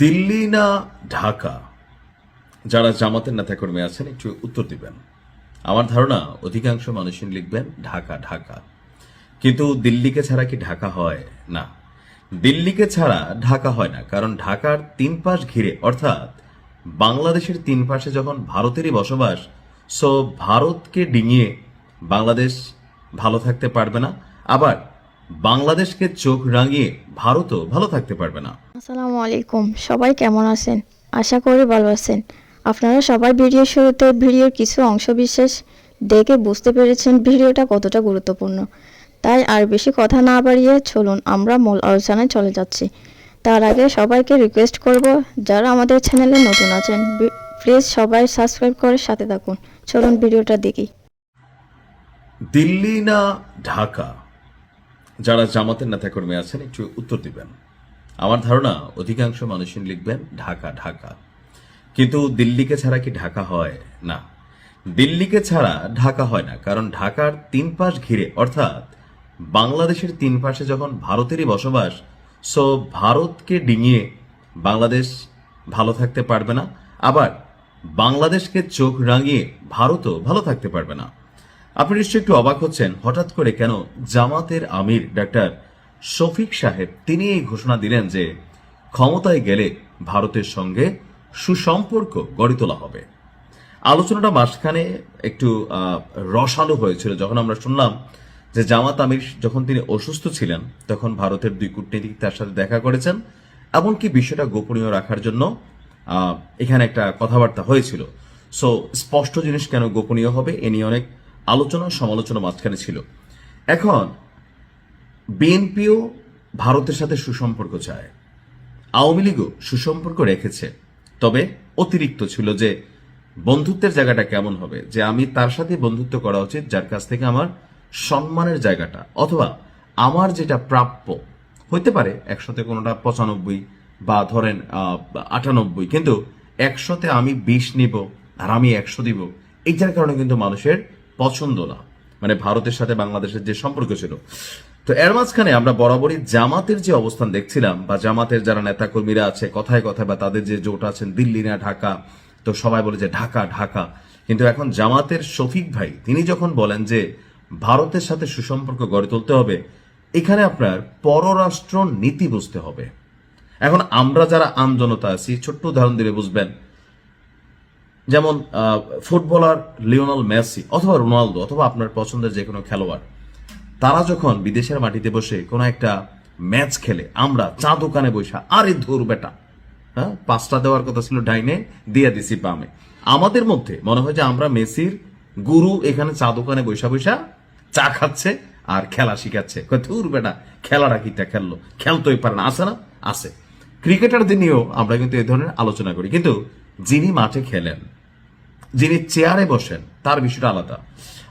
দিল্লি না ঢাকা? যারা জামাতের নেতাকর্মী আছেন একটু উত্তর দিবেন। আমার ধারণা অধিকাংশ মানুষই লিখবেন ঢাকা ঢাকা, কিন্তু দিল্লিকে ছাড়া কি ঢাকা হয়? না, দিল্লিকে ছাড়া ঢাকা হয় না, কারণ ঢাকার তিন পাশ ঘিরে, অর্থাৎ বাংলাদেশের তিন পাশে যখন ভারতেরই বসবাস, সো ভারতকে ডিঙিয়ে বাংলাদেশ ভালো থাকতে পারবে না, আবার বাংলাদেশকে চোখ রাঙিয়ে ভারতও ভালো থাকতে পারবে না। আসসালামু আলাইকুম, সবাই কেমন আছেন? আশা করি ভালো আছেন। আপনারা সবাই ভিডিওর শুরুতে ভিডিওর কিছু অংশবিশেষ দেখে বুঝতে পেরেছেন ভিডিওটা কতটা গুরুত্বপূর্ণ। তাই আর বেশি কথা না বাড়িয়ে চলুন আমরা মূল আলোচনায় চলে যাচ্ছি। তার আগে সবাইকে রিকোয়েস্ট করব, যারা আমাদের চ্যানেলে নতুন আছেন প্লিজ সবাই সাবস্ক্রাইব করে সাথে থাকুন। চলুন ভিডিওটা দেখি। দিল্লি না ঢাকা? যারা জামাতের নেতাকর্মী আছেন একটু উত্তর দিবেন। আমার ধারণা অধিকাংশ মানুষই লিখবেন ঢাকা ঢাকা, কিন্তু দিল্লিকে ছাড়া কি ঢাকা হয়? না, দিল্লিকে ছাড়া ঢাকা হয় না, কারণ ঢাকার তিন পাশ ঘিরে, অর্থাৎ বাংলাদেশের তিন পাশে যখন ভারতেরই বসবাস, সো ভারতকে ডিঙিয়ে বাংলাদেশ ভালো থাকতে পারবে না, আবার বাংলাদেশকে চোখ রাঙিয়ে ভারতও ভালো থাকতে পারবে না। আপনি নিশ্চয়ই একটু অবাক হচ্ছেন হঠাৎ করে কেন জামাতের আমির ডাক্তার শফিক সাহেব তিনি এই ঘোষণা দিলেন যে ক্ষমতায় গেলে ভারতের সঙ্গে সুসম্পর্ক গড়ে তোলা হবে। আলোচনাটা মাঝখানে একটু রসালো হয়েছিল যখন আমরা শুনলাম যে জামাত আমির যখন তিনি অসুস্থ ছিলেন তখন ভারতের দুই কূটনীতিক তার সাথে দেখা করেছেন, এমনকি বিষয়টা গোপনীয় রাখার জন্য এখানে একটা কথাবার্তা হয়েছিল। সো স্পষ্ট জিনিস কেন গোপনীয় হবে এ নিয়ে অনেক আলোচনা সমালোচনা মাঝখানে ছিল। এখন বিএনপিও ভারতের সাথে সুসম্পর্ক চায়, আওয়ামী লীগও সুসম্পর্ক রেখেছে, তবে অতিরিক্ত ছিল যে বন্ধুত্বের জায়গাটা কেমন হবে, যে আমি তার সাথে বন্ধুত্ব করা উচিত যার কাছ থেকে আমার সম্মানের জায়গাটা অথবা আমার যেটা প্রাপ্য হইতে পারে, 100তে কোনোটা 95 বা ধরেন 98, কিন্তু 100তে আমি 20 নিব আর আমি 100 দিব, এইটার কারণে কিন্তু মানুষের পছন্দ না, মানে ভারতের সাথে বাংলাদেশের যে সম্পর্ক ছিল। তো এর মাঝখানে আমরা বরাবরই জামাতের যে অবস্থান দেখছিলাম, বা জামাতের যারা নেতাকর্মীরা আছে কথায় কথায়, বা তাদের যে জোট আছেন দিল্লি না ঢাকা, তো সবাই বলে যে ঢাকা ঢাকা, কিন্তু এখন জামাতের শফিক ভাই তিনি যখন বলেন যে ভারতের সাথে সুসম্পর্ক গড়ে তুলতে হবে, এখানে আপনার পররাষ্ট্র নীতি বুঝতে হবে। এখন আমরা যারা আমজনতা আছি, ছোট্ট উদাহরণ দিলে বুঝবেন, যেমন ফুটবলার লিওনেল মেসি অথবা রোনালদো অথবা আপনার পছন্দের যে কোনো খেলোয়াড়, তারা যখন বিদেশের মাটিতে বসে কোনো একটা ম্যাচ খেলে, আমরা চা দোকানে বসে আরে ধুর বেটা, হ্যাঁ 5টা দেওয়ার কথা ছিল ডাইনে, দিয়ে দিছি বামে, আমাদের মধ্যে মনে হয় যে আমরা মেসির গুরু, এখানে চা দোকানে বৈশা বৈশা চা খাচ্ছে আর খেলা শিখাচ্ছে। ধুর বেটা, খেলাটা কিটা খেললো, খেলতেই পারে না, আছে না আছে। ক্রিকেটারদের নিয়েও আমরা কিন্তু এই ধরনের আলোচনা করি, কিন্তু যিনি মাঠে খেলেন, যিনি চেয়ারে বসেন, তার বিষয়টা আলাদা।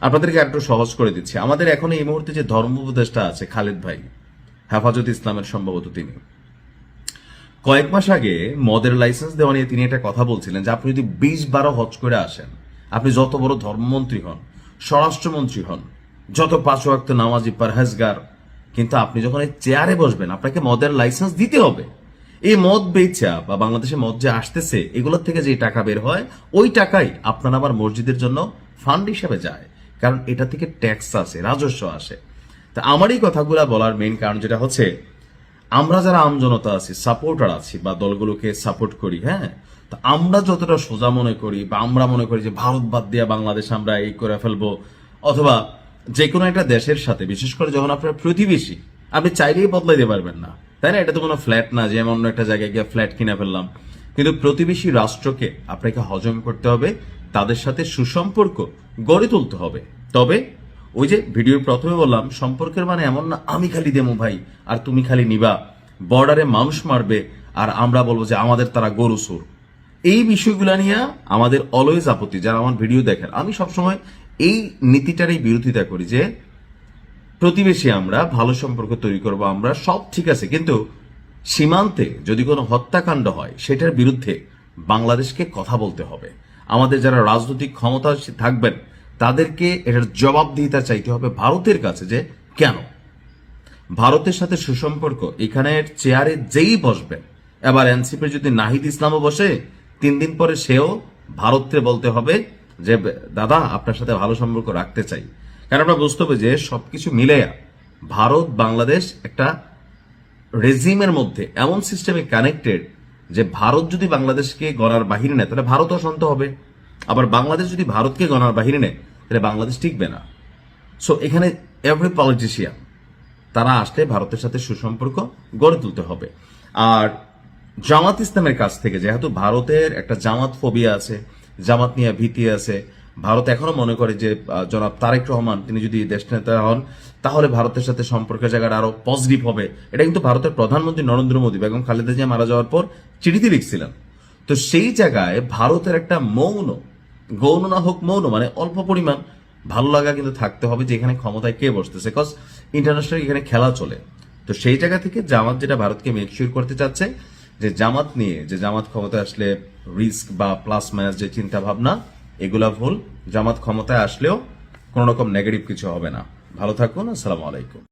আপনাদেরকে একটু সহজ করে দিচ্ছি। আমাদের এখন এই মুহূর্তে যে ধর্ম উপদেষ্টা আছে খালেদ ভাই, হেফাজত ইসলামের সম্ভবত, তিনি কয়েক মাস আগে মদের লাইসেন্স দেওয়া নিয়ে তিনি একটা কথা বলছিলেন যে আপনি যদি 20-12 হজ করে আসেন, আপনি যত বড় ধর্মমন্ত্রী হন, স্বরাষ্ট্রমন্ত্রী হন, যত 5 ওয়াক্ত নামাজি পরহেজগার, কিন্তু আপনি যখন এই চেয়ারে বসবেন আপনাকে মদের লাইসেন্স দিতে হবে। এই মদ বেচা বা বাংলাদেশে মদ যে আসতেছে এগুলোর থেকে যে টাকা বের হয়, ওই টাকাই আপনার আবার মসজিদের জন্য ফান্ড হিসেবে যায়, কারণ এটা থেকে ট্যাক্স আসে, রাজস্ব আসে। তা আমার এই কথাগুলো বলার মেইন কারণ যেটা হচ্ছে, আমরা যারা আমজনতা আছি, সাপোর্টার আছি বা দলগুলোকে সাপোর্ট করি, হ্যাঁ, তো আমরা যতটা সোজা মনে করি বা আমরা মনে করি যে ভারত বাদ দিয়ে বাংলাদেশ আমরা এই করে ফেলবো, অথবা যে কোনো একটা দেশের সাথে, বিশেষ করে যখন আপনার প্রতিবেশী, আপনি চাইলেই বদলাইতে পারবেন না, তাই না? এটা তো কোনো ফ্ল্যাট না যে অন্য একটা জায়গায় গিয়ে ফ্ল্যাট কিনে ফেললাম, কিন্তু প্রতিবেশী রাষ্ট্রকে আপনাকে হজম করতে হবে, তাদের সাথে সুসম্পর্ক গড়ে তুলতে হবে। তবে ওই যে ভিডিওর প্রথমে বললাম, সম্পর্কের মানে এমন না আমি খালি দেবো ভাই আর তুমি খালি নিবা, বর্ডারে মানুষ মারবে আর আমরা বলবো যে আমাদের তারা গরু চোর। এই বিষয়গুলো নিয়ে আমাদের অলওয়েজ আপত্তি। যারা আমার ভিডিও দেখেন, আমি সবসময় এই নীতিটারই বিরোধিতা করি যে প্রতিবেশী আমরা ভালো সম্পর্ক তৈরি করবো, আমরা সব ঠিক আছে, কিন্তু সীমান্তে যদি কোনো হত্যাকাণ্ড হয় সেটার বিরুদ্ধে বাংলাদেশকে কথা বলতে হবে। আমাদের যারা রাজনৈতিক ক্ষমতা থাকবেন তাদেরকে এটার জবাবদিহিতা চাইতে হবে ভারতের কাছে, যে কেন ভারতের সাথে সুসম্পর্ক, এখানের চেয়ারে যেই বসবেন এবার এনসিপির যদি নাহিদ ইসলামও বসে 3 দিন পরে সেও ভারতকে বলতে হবে যে দাদা আপনার সাথে ভালো সম্পর্ক রাখতে চাই। কারণ আমরা বুঝতে হবে যে সবকিছু মিলে ভারত বাংলাদেশ একটা রেজিমের মধ্যে এমন সিস্টেমে কানেক্টেড যে ভারত যদি বাংলাদেশকে গণার বাহিরে নেয় তাহলে ভারতও শান্ত হবে, আবার বাংলাদেশ যদি ভারতকে গণার বাহিরে নেয় তাহলে বাংলাদেশ টিকবে না। সো এখানে এভরি পলিটিশিয়ান তারা আসলে ভারতের সাথে সুসম্পর্ক গড়ে তুলতে হবে। আর জামাত ইসলামের কাছ থেকে, যেহেতু ভারতের একটা জামাত ফোবিয়া আছে, জামাত নিয়ে ভীতি আছে, ভারত এখনো মনে করে যে জনাব তারেক রহমান তিনি যদি দেশ নেতা হন তাহলে ভারতের সাথে সম্পর্কের জায়গাটা আরো পজিটিভ হবে। এটা কিন্তু ভারতের প্রধানমন্ত্রী নরেন্দ্র মোদী বেগম খালেদা জিয়া মারা যাওয়ার পর চিঠিতে লিখছিলেন। তো সেই জায়গায় ভারতের একটা মৌন, গৌণ না হোক মৌন, মানে অল্প পরিমাণ ভালো লাগা কিন্তু থাকতে হবে যে এখানে ক্ষমতায় কে বসতেছে, কজ ইন্টারন্যাশনাল এখানে খেলা চলে। তো সেই জায়গা থেকে জামাত যেটা ভারতকে মেকশিওর করতে চাচ্ছে যে জামাত নিয়ে, যে জামাত ক্ষমতায় আসলে রিস্ক বা প্লাস মাইনাস যে চিন্তা ভাবনা এগুলা ভুল। জামাত ক্ষমতায় আসলেও কোনো রকম নেগেটিভ কিছু হবে না। ভালো থাকুন, আসসালামু আলাইকুম।